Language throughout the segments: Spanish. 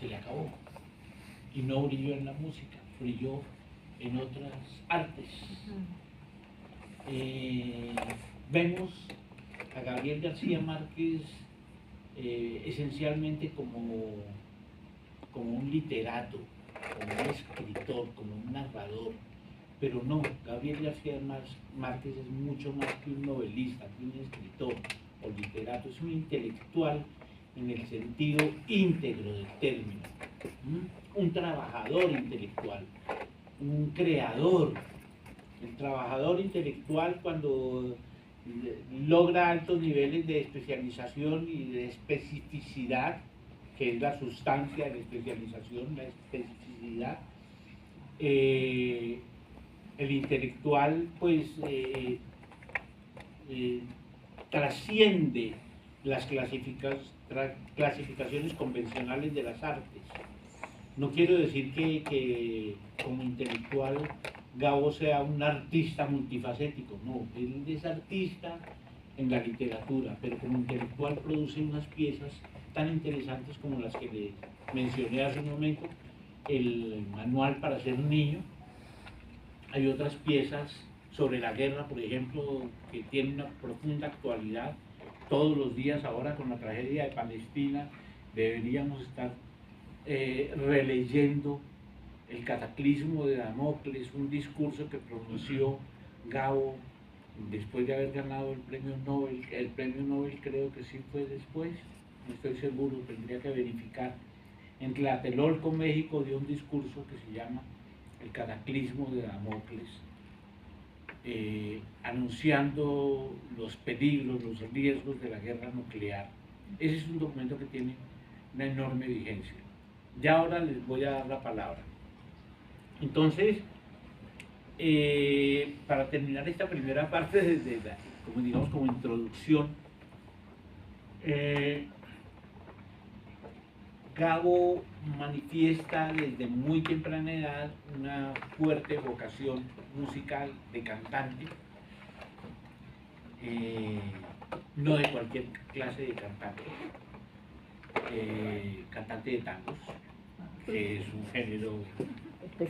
se le acabó. Y no brilló en la música, brilló en otras artes. Vemos a Gabriel García Márquez esencialmente como un literato, como un escritor, como un narrador, pero no, Gabriel García Márquez es mucho más que un novelista, que un escritor o literato, es un intelectual en el sentido íntegro del término, un trabajador intelectual, un creador. El trabajador intelectual, cuando logra altos niveles de especialización y de especificidad, que es la sustancia de la especialización, la especificidad, el intelectual pues trasciende las clasificaciones convencionales de las artes. No quiero decir que como intelectual Gabo sea un artista multifacético, no, él es artista en la literatura, pero como intelectual produce unas piezas tan interesantes como las que les mencioné hace un momento, el manual para ser un niño. Hay otras piezas sobre la guerra, por ejemplo, que tienen una profunda actualidad. Todos los días ahora con la tragedia de Palestina deberíamos estar releyendo El cataclismo de Damocles, un discurso que pronunció Gabo después de haber ganado el premio Nobel. El premio Nobel creo que sí fue después, no estoy seguro, tendría que verificar. En Tlatelolco, México, dio un discurso que se llama El cataclismo de Damocles, anunciando los peligros, los riesgos de la guerra nuclear. Ese es un documento que tiene una enorme vigencia. Ya ahora les voy a dar la palabra. Entonces, para terminar esta primera parte, como digamos, como introducción, Gabo manifiesta desde muy temprana edad una fuerte vocación musical de cantante, no de cualquier clase de cantante, cantante de tangos, que es un género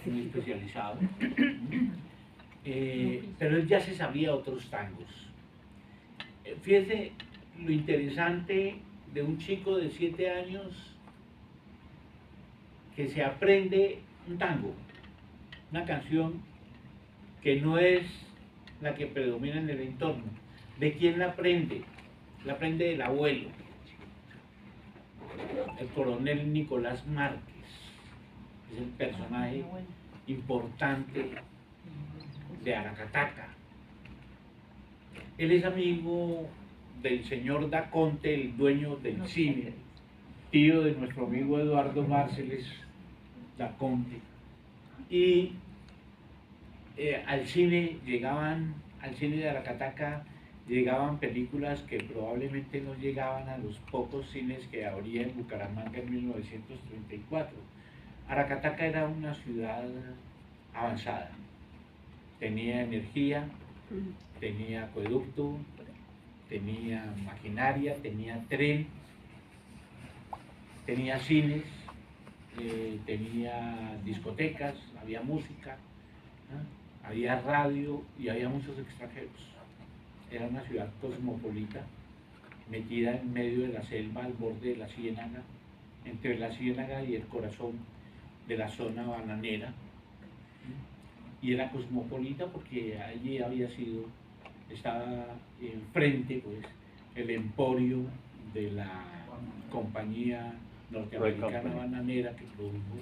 muy especializado, pero él ya se sabía otros tangos. Fíjense lo interesante de un chico de 7 años que se aprende un tango, una canción que no es la que predomina en el entorno. ¿De quién la aprende? La aprende del abuelo, el coronel Nicolás Márquez. Es el personaje importante de Aracataca. Él es amigo del señor Daconte, el dueño del cine, tío de nuestro amigo Eduardo Márceles Daconte. Y al cine de Aracataca llegaban películas que probablemente no llegaban a los pocos cines que habría en Bucaramanga en 1934. Aracataca era una ciudad avanzada, tenía energía, tenía acueducto, tenía maquinaria, tenía tren, tenía cines, tenía discotecas, había música, ¿no? Había radio y había muchos extranjeros. Era una ciudad cosmopolita, metida en medio de la selva, al borde de la ciénaga, entre la ciénaga y el corazón de la zona bananera. Y era cosmopolita porque allí estaba enfrente pues, el emporio de la compañía norteamericana bananera que produjo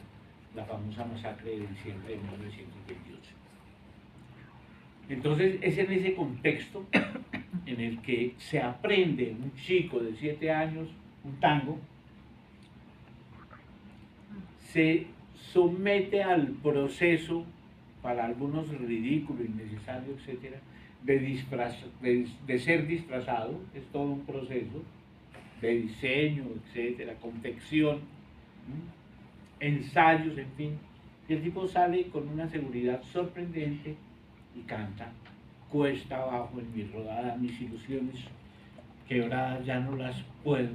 la famosa masacre de diciembre de 1928. Entonces es en ese contexto en el que se aprende un chico de 7 años un tango, se somete al proceso, para algunos ridículo, innecesario, etcétera, de ser disfrazado. Es todo un proceso de diseño, etcétera, confección, ensayos, en fin. Y el tipo sale con una seguridad sorprendente y canta cuesta abajo en mi rodada, mis ilusiones quebradas ya no las puedo.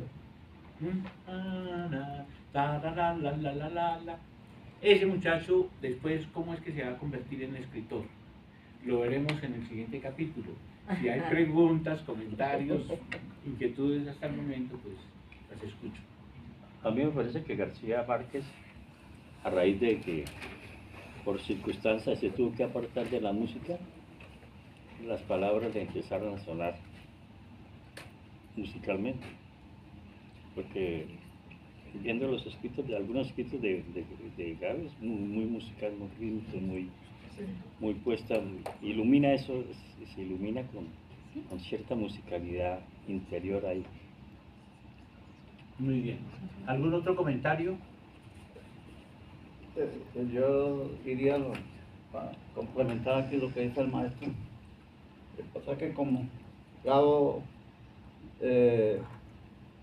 la. Ese muchacho después, ¿cómo es que se va a convertir en escritor? Lo veremos en el siguiente capítulo. Si hay preguntas, comentarios, inquietudes hasta el momento, pues las escucho. A mí me parece que García Márquez, a raíz de que por circunstancias se tuvo que apartar de la música, las palabras le empezaron a sonar musicalmente, porque viendo los escritos, algunos escritos de Gaby, es muy musical, muy rítmico, muy puesta, ilumina eso, se ilumina con cierta musicalidad interior ahí. Muy bien. ¿Algún otro comentario? Yo diría, para complementar aquí lo que dice el maestro, lo que pasa es que como Gabo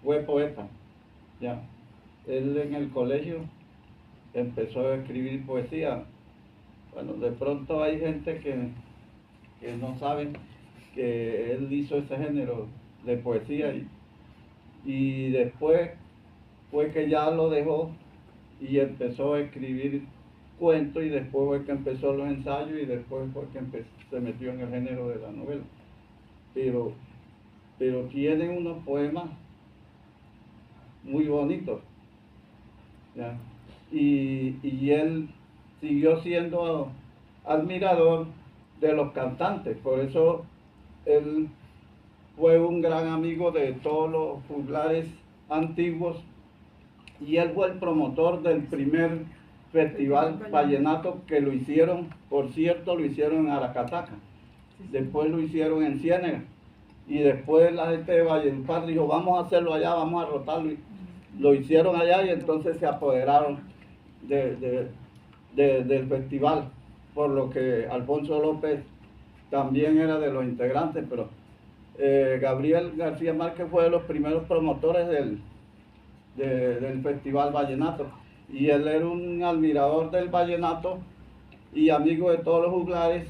fue poeta, ya, él en el colegio empezó a escribir poesía. Bueno, de pronto hay gente que no sabe que él hizo ese género de poesía y después fue que ya lo dejó y empezó a escribir cuentos y después fue que empezó los ensayos y después fue que se metió en el género de la novela. Pero tiene unos poemas muy bonitos, ¿ya? Y él siguió siendo admirador de los cantantes, por eso él fue un gran amigo de todos los juglares antiguos y él fue el promotor del primer festival vallenato que lo hicieron, por cierto, lo hicieron en Aracataca, después lo hicieron en Ciénega y después la gente de Valledupar dijo vamos a hacerlo allá, vamos a rotarlo, y lo hicieron allá y entonces se apoderaron del festival, por lo que Alfonso López también era de los integrantes, pero Gabriel García Márquez fue de los primeros promotores del Festival Vallenato y él era un admirador del vallenato y amigo de todos los juglares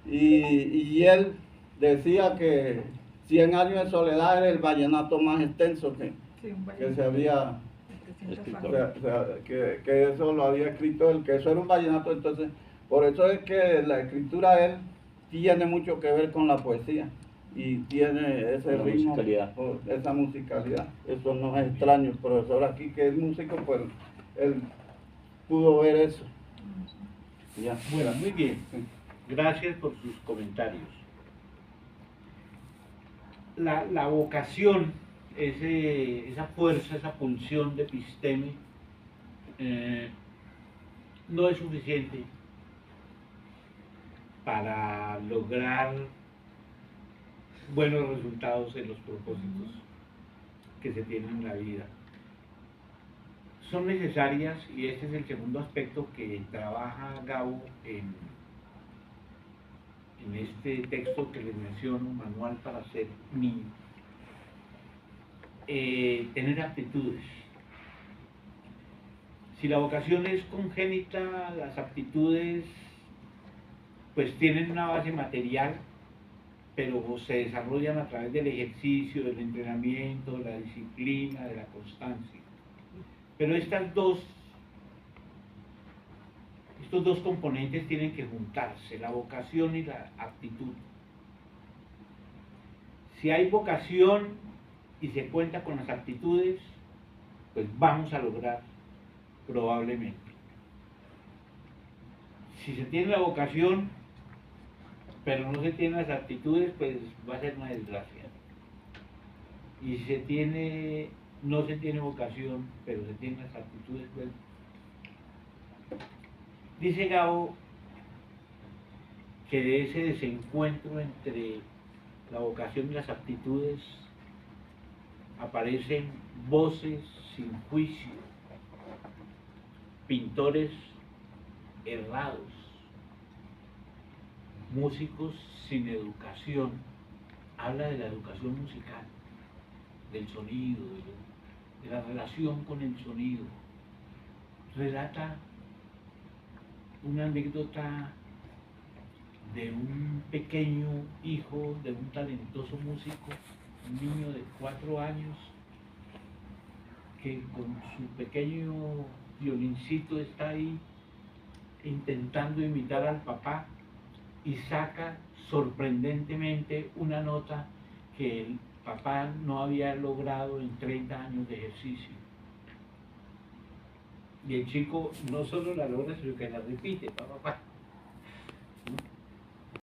y él decía que 100 años de soledad era el vallenato más extenso que se había escrito, que eso lo había escrito él, que eso era un vallenato. Entonces por eso es que la escritura de él tiene mucho que ver con la poesía y tiene ese ritmo, esa musicalidad. Eso no es extraño. El profesor aquí que es músico, pues él pudo ver eso. Ya. Bueno, muy bien. Gracias por sus comentarios. La vocación, esa fuerza, esa pulsión de episteme, no es suficiente para lograr buenos resultados en los propósitos que se tienen en la vida. Son necesarias, y este es el segundo aspecto que trabaja Gabo en este texto que les menciono, Manual para ser niño, tener aptitudes. Si la vocación es congénita, las aptitudes pues tienen una base material, pero se desarrollan a través del ejercicio, del entrenamiento, de la disciplina, de la constancia. Pero estos dos componentes tienen que juntarse, la vocación y la aptitud. Si hay vocación y se cuenta con las aptitudes, pues vamos a lograr probablemente. Si se tiene la vocación, pero no se tienen las aptitudes, pues va a ser una desgracia. Y si no se tiene vocación, pero se tienen las aptitudes, pues... Dice Gabo que de ese desencuentro entre la vocación y las aptitudes aparecen voces sin juicio, pintores errados, músicos sin educación. Habla de la educación musical, del sonido, de la relación con el sonido. Relata una anécdota de un pequeño hijo de un talentoso músico, un niño de 4 años, que con su pequeño violincito está ahí intentando imitar al papá y saca sorprendentemente una nota que el papá no había logrado en 30 años de ejercicio. Y el chico no solo la logra, sino que la repite, papá, papá.